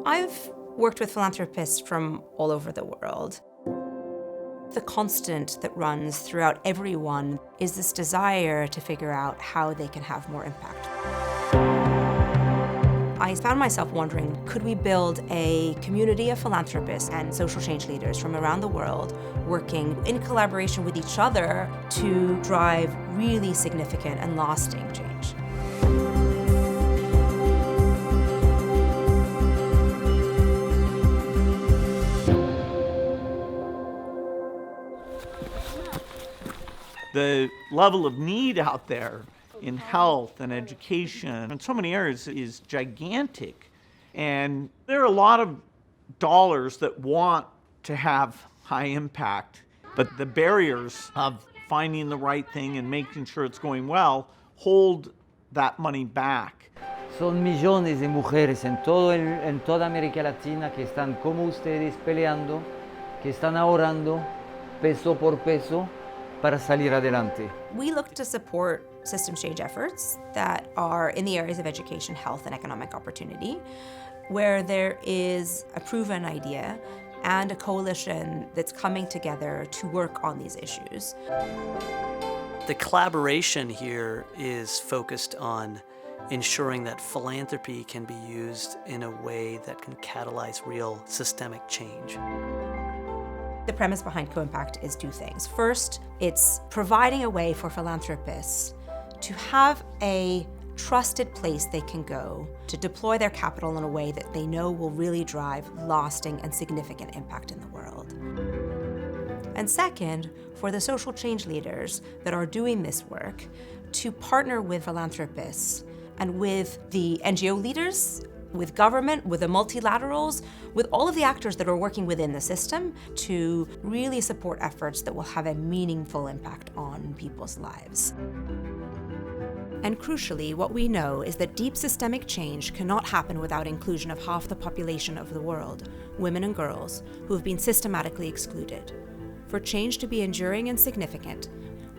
I've worked with philanthropists from all over the world. The constant that runs throughout everyone is this desire to figure out how they can have more impact. I found myself wondering, could we build a community of philanthropists and social change leaders from around the world working in collaboration with each other to drive really significant and lasting change? The level of need out there in health and education in so many areas is gigantic. And there are a lot of dollars that want to have high impact, but the barriers of finding the right thing and making sure it's going well hold that money back. Son millones de mujeres en toda América Latina que están como ustedes peleando, que están ahorrando peso por peso para salir adelante. We look to support systems change efforts that are in the areas of education, health, and economic opportunity, where there is a proven idea and a coalition that's coming together to work on these issues. The collaboration here is focused on ensuring that philanthropy can be used in a way that can catalyze real systemic change. The premise behind CoImpact is two things. First, it's providing a way for philanthropists to have a trusted place they can go to deploy their capital in a way that they know will really drive lasting and significant impact in the world. And second, for the social change leaders that are doing this work to partner with philanthropists and with the NGO leaders, with government, with the multilaterals, with all of the actors that are working within the system to really support efforts that will have a meaningful impact on people's lives. And crucially, what we know is that deep systemic change cannot happen without inclusion of half the population of the world, women and girls, who have been systematically excluded. For change to be enduring and significant,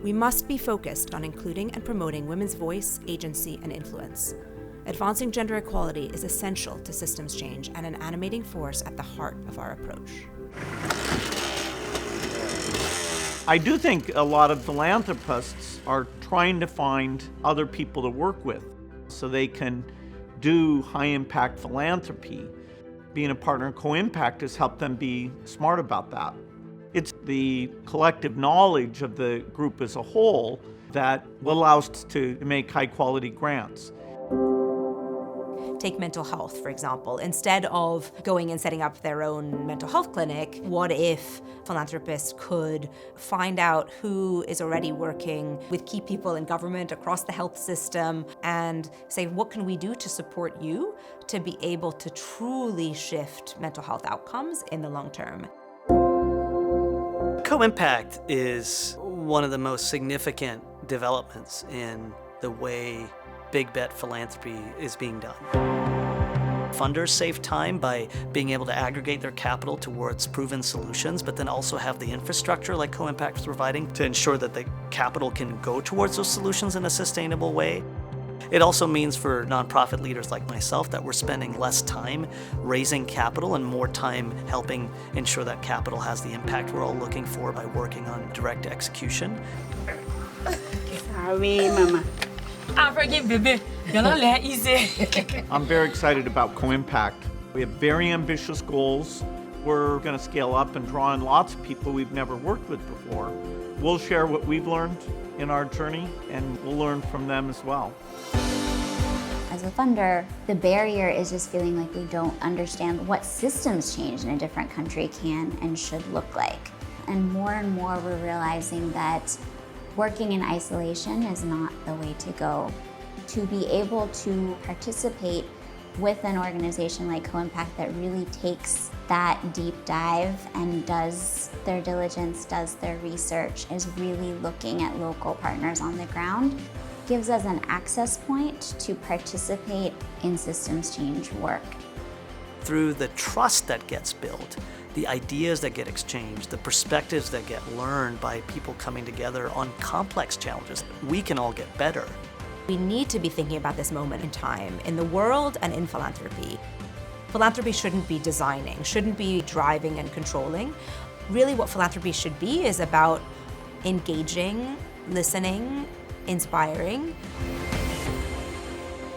we must be focused on including and promoting women's voice, agency, and influence. Advancing gender equality is essential to systems change and an animating force at the heart of our approach. I do think a lot of philanthropists are trying to find other people to work with so they can do high-impact philanthropy. Being a partner in CoImpact has helped them be smart about that. It's the collective knowledge of the group as a whole that will allow us to make high-quality grants. Take mental health, for example. Instead of going and setting up their own mental health clinic, what if philanthropists could find out who is already working with key people in government across the health system and say, what can we do to support you to be able to truly shift mental health outcomes in the long term? CoImpact is one of the most significant developments in the way big bet philanthropy is being done. Funders save time by being able to aggregate their capital towards proven solutions, but then also have the infrastructure like CoImpact is providing to ensure that the capital can go towards those solutions in a sustainable way. It also means for nonprofit leaders like myself that we're spending less time raising capital and more time helping ensure that capital has the impact we're all looking for by working on direct execution. Sorry, Mama. I forgive baby. You're not that easy. I'm very excited about CoImpact. We have very ambitious goals. We're going to scale up and draw in lots of people we've never worked with before. We'll share what we've learned in our journey, and we'll learn from them as well. As a funder, the barrier is just feeling like we don't understand what systems change in a different country can and should look like. And more we're realizing that working in isolation is not the way to go. To be able to participate with an organization like CoImpact that really takes that deep dive and does their diligence, does their research, is really looking at local partners on the ground, gives us an access point to participate in systems change work. Through the trust that gets built, the ideas that get exchanged, the perspectives that get learned by people coming together on complex challenges, we can all get better. We need to be thinking about this moment in time in the world and in philanthropy. Philanthropy shouldn't be designing, shouldn't be driving and controlling. Really what philanthropy should be is about engaging, listening, inspiring,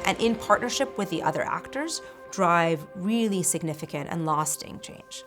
and in partnership with the other actors, drive really significant and lasting change.